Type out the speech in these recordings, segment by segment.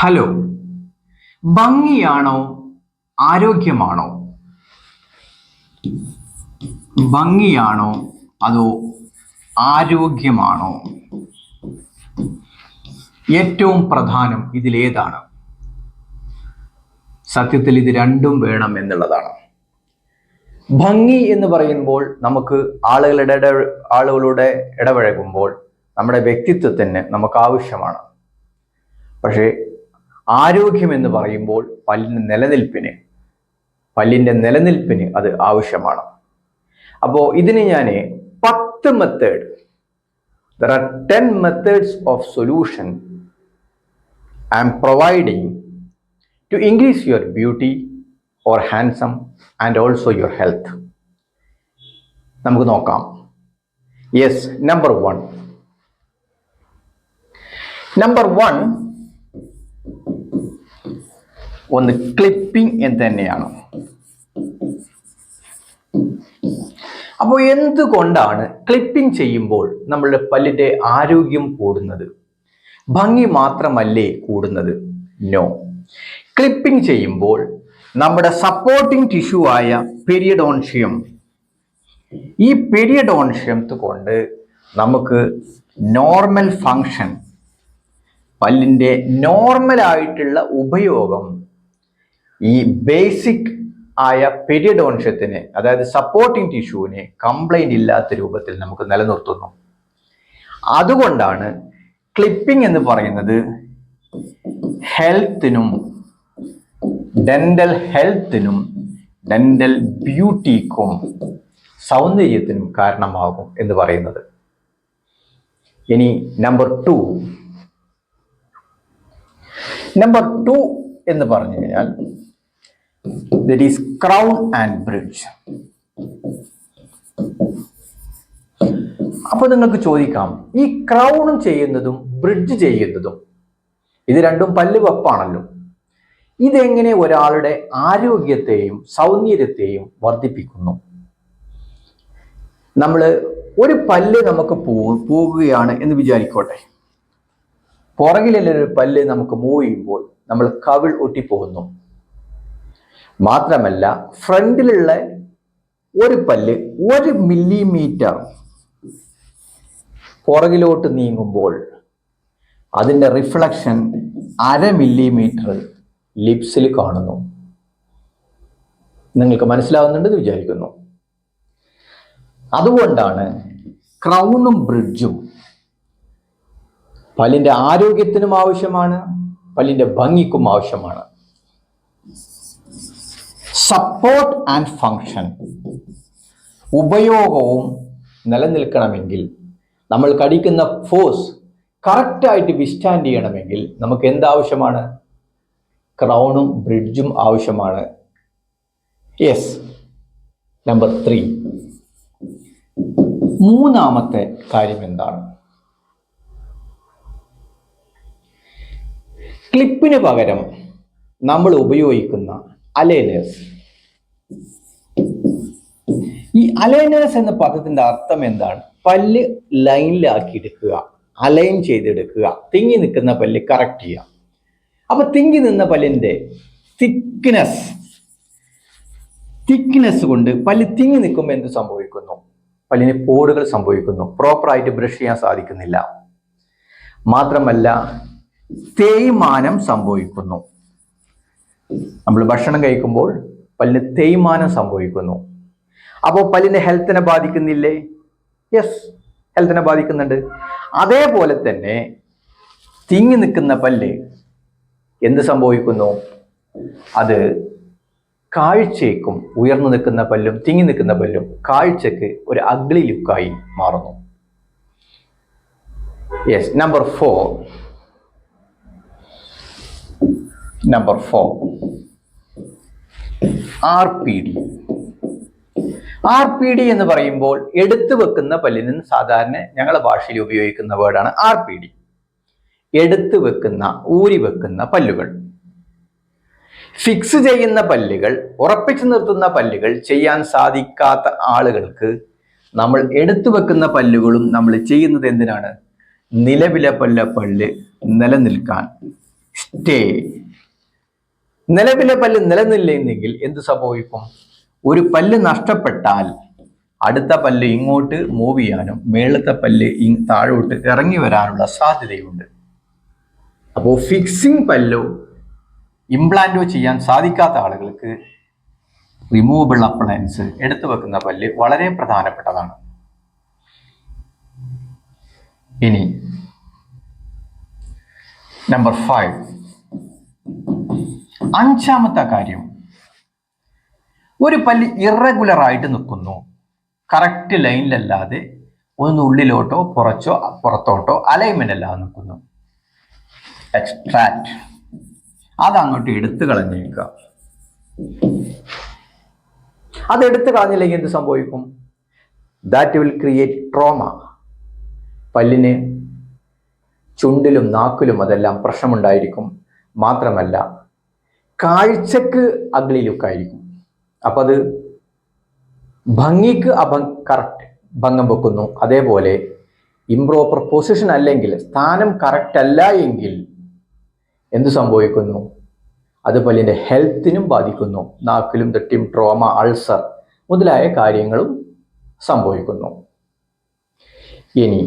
Hello, ഭംഗിയാണോ ആരോഗ്യമാണോ? ഭംഗിയാണോ അതോ ആരോഗ്യമാണോ? ഏറ്റവും പ്രധാനം ഇതിലേതാണ്? സത്യത്തിൽ ഇത് രണ്ടും വേണം എന്നുള്ളതാണ്. ഭംഗി എന്ന് പറയുമ്പോൾ നമുക്ക് ആളുകളുടെ ഇടപഴകുമ്പോൾ നമ്മുടെ വ്യക്തിത്വത്തിന് നമുക്ക് ആവശ്യമാണ്. പക്ഷേ ആരോഗ്യം എന്ന് പറയുമ്പോൾ പല്ലിൻ്റെ നിലനിൽപ്പിന് അത് ആവശ്യമാണ്. അപ്പോൾ ഇതിന് ഞാൻ 10 method, there are 10 methods of solution I am providing to increase your beauty or handsome and also your health. നമുക്ക് നോക്കാം. യെസ്, നമ്പർ 1 ഒന്ന് ക്ലിപ്പിംഗ് എന്ന് തന്നെയാണ്. അപ്പോൾ എന്തുകൊണ്ടാണ് ക്ലിപ്പിംഗ് ചെയ്യുമ്പോൾ നമ്മളുടെ പല്ലിൻ്റെ ആരോഗ്യം കൂടുന്നത്? ഭംഗി മാത്രമല്ലേ കൂടുന്നത്? നോ. ക്ലിപ്പിംഗ് ചെയ്യുമ്പോൾ നമ്മുടെ സപ്പോർട്ടിംഗ് ടിഷ്യൂ ആയ പെരിയോഡോൺഷ്യം, ഈ പെരിയോഡോൺഷ്യത്ത് കൊണ്ട് നമുക്ക് നോർമൽ ഫങ്ഷൻ, പല്ലിൻ്റെ നോർമലായിട്ടുള്ള ഉപയോഗം ഈ ബേസിക് ആയ പെരിയോഡോൺഷ്യത്തിന്, അതായത് സപ്പോർട്ടിംഗ് ടിഷ്യൂവിനെ കംപ്ലൈന്റ് ഇല്ലാത്ത രൂപത്തിൽ നമുക്ക് നിലനിർത്തുന്നു. അതുകൊണ്ടാണ് ക്ലിപ്പിംഗ് എന്ന് പറയുന്നത് ഹെൽത്തിനും ഡെന്റൽ ഹെൽത്തിനും ഡെന്റൽ ബ്യൂട്ടിക്കും സൗന്ദര്യത്തിനും കാരണമാകും എന്ന് പറയുന്നത്. ഇനി നമ്പർ 2 എന്ന് പറഞ്ഞു കഴിഞ്ഞാൽ that is crown and bridge. അപ്പോൾ നിങ്ങൾക്ക് ചോദിക്കാം, ഈ ക്രൗൺ ചെയ്യുന്നതും ബ്രിഡ്ജ് ചെയ്യുന്നതും ഇത് രണ്ടും പല്ല് വെപ്പാണല്ലോ, ഇതെങ്ങനെ ഒരാളുടെ ആരോഗ്യത്തെയും സൗന്ദര്യത്തെയും വർദ്ധിപ്പിക്കുന്നു? നമ്മൾ ഒരു പല്ല് നമുക്ക് പോകുകയാണ് എന്ന് വിചാരിക്കോട്ടെ. പുറകിലുള്ള ഒരു പല്ല് നമുക്ക് മൂവ് ചെയ്യുമ്പോൾ നമ്മൾ കവിൾ ഒട്ടിപ്പോകുന്നു. മാത്രമല്ല ഫ്രണ്ടിലുള്ള ഒരു പല്ല് 1 മില്ലിമീറ്റർ പുറകിലോട്ട് നീങ്ങുമ്പോൾ അതിൻ്റെ റിഫ്ലക്ഷൻ 1/2 മില്ലിമീറ്റർ ലിപ്സിൽ കാണുന്നു. നിങ്ങൾക്ക് മനസ്സിലാവുന്നുണ്ടെന്ന് വിചാരിക്കുന്നു. അതുകൊണ്ടാണ് ക്രൗണും ബ്രിഡ്ജും പല്ലിൻ്റെ ആരോഗ്യത്തിനും ആവശ്യമാണ്, പല്ലിൻ്റെ ഭംഗിക്കും ആവശ്യമാണ്. സപ്പോർട്ട് ആൻഡ് ഫങ്ഷൻ, ഉപയോഗവും നിലനിൽക്കണമെങ്കിൽ, നമ്മൾ കടിക്കുന്ന ഫോഴ്സ് കറക്റ്റായിട്ട് വിസ്റ്റാൻഡ് ചെയ്യണമെങ്കിൽ നമുക്ക് എന്താവശ്യമാണ്? ക്രൗണും ബ്രിഡ്ജും ആവശ്യമാണ്. Yes, number 3. മൂന്നാമത്തെ കാര്യം എന്താണ്? ക്ലിപ്പിന് പകരം നമ്മൾ ഉപയോഗിക്കുന്ന അലൈനേഴ്സ്. ഈ അലൈനേഴ്സ് എന്ന പദത്തിന്റെ അർത്ഥം എന്താണ്? പല്ല് ലൈനിലാക്കി എടുക്കുക, അലൈൻ ചെയ്തെടുക്കുക, തിങ്ങി നിൽക്കുന്ന പല്ല് കറക്റ്റ് ചെയ്യുക. അപ്പൊ തിങ്ങി നിന്ന പല്ലിന്റെ തിക്നെസ് കൊണ്ട് പല്ല് തിങ്ങി നിൽക്കുമ്പോൾ എന്ത് സംഭവിക്കുന്നു? പല്ലിന് പോടുകൾ സംഭവിക്കുന്നു, പ്രോപ്പറായിട്ട് ബ്രഷ് ചെയ്യാൻ സാധിക്കുന്നില്ല. മാത്രമല്ല തേയ്മാനം സംഭവിക്കുന്നു. നമ്മൾ ഭക്ഷണം കഴിക്കുമ്പോൾ പല്ലിന് തേയ്മാനം സംഭവിക്കുന്നു. അപ്പോൾ പല്ലിന്റെ ഹെൽത്തിനെ ബാധിക്കുന്നില്ലേ? യെസ്, ഹെൽത്തിനെ ബാധിക്കുന്നുണ്ട്. അതേപോലെ തന്നെ തിങ്ങി നിൽക്കുന്ന പല്ല് എന്ത് സംഭവിക്കുന്നു? അത് കാഴ്ചയ്ക്കും, ഉയർന്നു നിൽക്കുന്ന പല്ലും തിങ്ങി നിൽക്കുന്ന പല്ലും കാഴ്ചക്ക് ഒരു അഗ്ലി ലുക്കായി മാറുന്നു. യെസ്, നമ്പർ 4 RPD എന്ന് പറയുമ്പോൾ എടുത്തു വെക്കുന്ന പല്ലിന് സാധാരണ ഞങ്ങളുടെ ഭാഷയിൽ ഉപയോഗിക്കുന്ന വേർഡാണ് RPD. എടുത്തു വെക്കുന്ന, ഊരി വെക്കുന്ന പല്ലുകൾ. ഫിക്സ് ചെയ്യുന്ന പല്ലുകൾ, ഉറപ്പിച്ചു നിർത്തുന്ന പല്ലുകൾ ചെയ്യാൻ സാധിക്കാത്ത ആളുകൾക്ക് നമ്മൾ എടുത്തു വെക്കുന്ന പല്ലുകളും നമ്മൾ ചെയ്യുന്നത് എന്തിനാണ്? നിലവിലെ പല്ല് നിലനിൽക്കാൻ, സ്റ്റേ. നിലവിലെ പല്ല് നിലനില്ലെങ്കിൽ എന്ത് സംഭവിക്കും? ഒരു പല്ല് നഷ്ടപ്പെട്ടാൽ അടുത്ത പല്ല് ഇങ്ങോട്ട് മൂവ് ചെയ്യാനും മേളത്തെ പല്ല് താഴോട്ട് ഇറങ്ങി വരാനുള്ള സാധ്യതയുണ്ട്. അപ്പോൾ ഫിക്സിംഗ് പല്ലോ ഇംപ്ലാന്റോ ചെയ്യാൻ സാധിക്കാത്ത ആളുകൾക്ക് റിമൂവബിൾ അപ്ലയൻസ് എടുത്തു വെക്കുന്ന പല്ല് വളരെ പ്രധാനപ്പെട്ടതാണ്. ഇനി നമ്പർ 5, അഞ്ചാമത്തെ കാര്യം, ഒരു പല്ല് ഇറഗുലർ ആയിട്ട് നിൽക്കുന്നു, കറക്റ്റ് ലൈനിലല്ലാതെ ഒന്ന് ഉള്ളിലോട്ടോ പുറത്തോട്ടോ അലൈൻമെന്റ് അല്ലാതെ നിൽക്കുന്നു. എക്സ്ട്രാക്ട്, അതങ്ങോട്ട് എടുത്തു കളഞ്ഞേക്കുക. അതെടുത്ത് കളഞ്ഞില്ലെങ്കിൽ എന്ത് സംഭവിക്കും? That will create trauma. പല്ലിന് ചുണ്ടിലും നാക്കിലും അതെല്ലാം പ്രശ്നമുണ്ടായിരിക്കും. മാത്രമല്ല കാഴ്ചക്ക് അഗ്ലി ലുക്കായിരിക്കും. അപ്പം അത് ഭംഗിക്ക് കറക്റ്റ് ഭംഗം വെക്കുന്നു. അതേപോലെ ഇംപ്രോപ്പർ പൊസിഷൻ അല്ലെങ്കിൽ സ്ഥാനം കറക്റ്റ് അല്ല എങ്കിൽ എന്തു സംഭവിക്കുന്നു? അത് പല്ലിൻ്റെ ഹെൽത്തിനും ബാധിക്കുന്നു. നാക്കിലും തട്ടിയും ട്രോമ, അൾസർ മുതലായ കാര്യങ്ങളും സംഭവിക്കുന്നു. ഇനി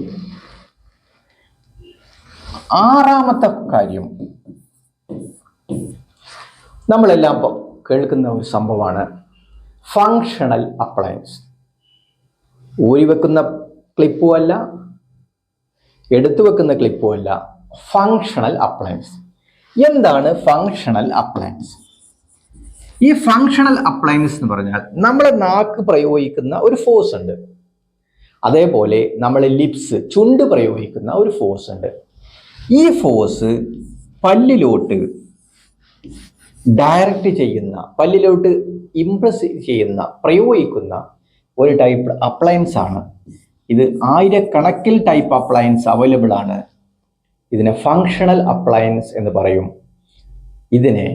ആറാമത്തെ കാര്യം, നമ്മളെല്ലാം കേൾക്കുന്ന ഒരു സംഭവമാണ് ഫങ്ഷണൽ അപ്ലയൻസ്. ഊരി വെക്കുന്ന ക്ലിപ്പും അല്ല, എടുത്തു വെക്കുന്ന ക്ലിപ്പും അല്ല, ഫങ്ഷണൽ അപ്ലയൻസ്. എന്താണ് ഫങ്ഷണൽ അപ്ലയൻസ്? ഈ ഫങ്ഷണൽ അപ്ലയൻസ് എന്ന് പറഞ്ഞാൽ നമ്മളെ നാക്ക് പ്രയോഗിക്കുന്ന ഒരു ഫോഴ്സ് ഉണ്ട്. അതേപോലെ നമ്മളെ ലിപ്സ്, ചുണ്ട് പ്രയോഗിക്കുന്ന ഒരു ഫോഴ്സ് ഉണ്ട്. ഈ ഫോഴ്സ് പല്ലിലോട്ട് ഡയറക്റ്റ് ചെയ്യുന്ന, പല്ലിലോട്ട് ഇംപ്രസ് ചെയ്യുന്ന, പ്രയോഗിക്കുന്ന ഒരു ടൈപ്പ് അപ്ലയൻസ് ആണ് ഇത്. ആയിരക്കണക്കിൽ ടൈപ്പ് അപ്ലയൻസ് അവൈലബിൾ ആണ്. ഇതിനെ ഫങ്ഷണൽ അപ്ലയൻസ് എന്ന് പറയും. ഇതിനെ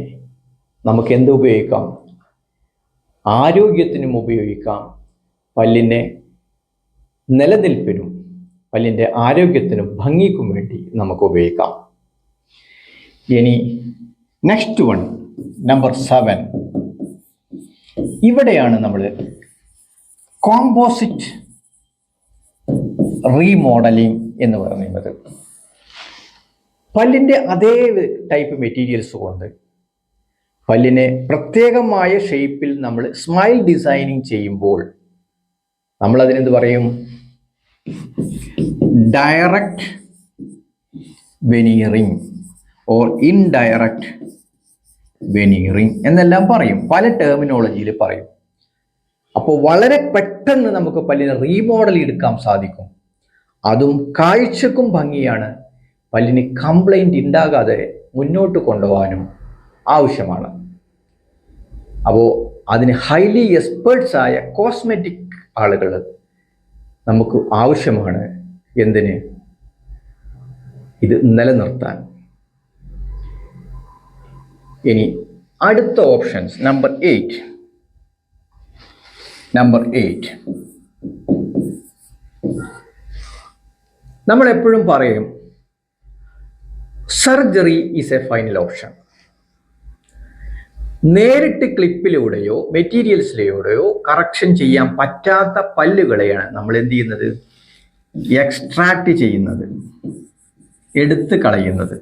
നമുക്ക് എന്ത് ഉപയോഗിക്കാം? ആരോഗ്യത്തിനും ഉപയോഗിക്കാം, പല്ലിൻ്റെ നിലനിൽപ്പിനും പല്ലിൻ്റെ ആരോഗ്യത്തിനും ഭംഗിക്കും വേണ്ടി നമുക്ക് ഉപയോഗിക്കാം. ഇനി നെക്സ്റ്റ് വൺ, നമ്പർ 7. ഇവിടെയാണ് നമ്മൾ കോമ്പോസിറ്റ് റീമോഡലിംഗ് എന്ന് പറയുന്നത്. പല്ലിൻ്റെ അതേ ടൈപ്പ് മെറ്റീരിയൽസ് കൊണ്ട് പല്ലിനെ പ്രത്യേകമായ ഷേപ്പിൽ നമ്മൾ സ്മൈൽ ഡിസൈനിങ് ചെയ്യുമ്പോൾ നമ്മൾ അതിനെന്ത് പറയും? ഡയറക്റ്റ് വെനീറിംഗ് ഓർ ഇൻഡയറക്റ്റ് വെനീറിംഗ് എന്നെല്ലാം പറയും, പല ടെർമിനോളജിയിൽ പറയും. അപ്പോൾ വളരെ പെട്ടെന്ന് നമുക്ക് പല്ലിനെ റീമോഡൽ എടുക്കാൻ സാധിക്കും. അതും കാഴ്ചക്കും ഭംഗിയാണ്, പല്ലിന് കംപ്ലൈൻറ്റ് ഉണ്ടാകാതെ മുന്നോട്ട് കൊണ്ടുപോകാനും ആവശ്യമാണ്. അപ്പോൾ അതിന് ഹൈലി എക്സ്പേർട്സ് ആയ കോസ്മെറ്റിക് ആളുകൾ നമുക്ക് ആവശ്യമാണ്. എന്തിന്? ഇത് നിലനിർത്താൻ. ഇനി അടുത്ത ഓപ്ഷൻസ്, നമ്പർ 8. നമ്മൾ എപ്പോഴും പറയും surgery is A final option. നേരിട്ട് ക്ലിപ്പിലൂടെയോ മെറ്റീരിയൽസിലൂടെയോ കറക്ഷൻ ചെയ്യാൻ പറ്റാത്ത പല്ലുകളെയാണ് നമ്മൾ എന്ത് ചെയ്യുന്നത്? എക്സ്ട്രാക്ട് ചെയ്യുന്നത്, എടുത്ത് കളയുന്നത്.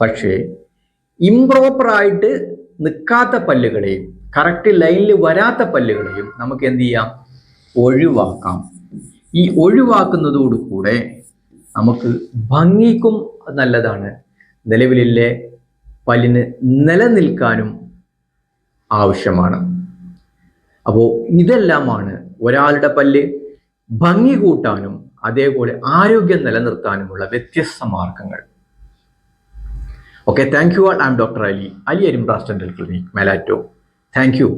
പക്ഷേ ഇംപ്രോപ്പറായിട്ട് നിൽക്കാത്ത പല്ലുകളെയും കറക്റ്റ് ലൈനിൽ വരാത്ത പല്ലുകളെയും നമുക്ക് എന്ത് ചെയ്യാം? ഒഴിവാക്കാം. ഈ ഒഴിവാക്കുന്നതോടുകൂടെ നമുക്ക് ഭംഗിക്കും നല്ലതാണ്, നിലവിലെ പല്ലിന് നിലനിൽക്കാനും ആവശ്യമാണ്. അപ്പോൾ ഇതെല്ലാമാണ് ഒരാളുടെ പല്ല് ഭംഗി കൂട്ടാനും അതേപോലെ ആരോഗ്യം നിലനിർത്താനുമുള്ള വ്യത്യസ്ത മാർഗങ്ങൾ. Okay, thank you all. I'm Dr. Ali Arimbra's Dental Clinic, Melato. Thank you.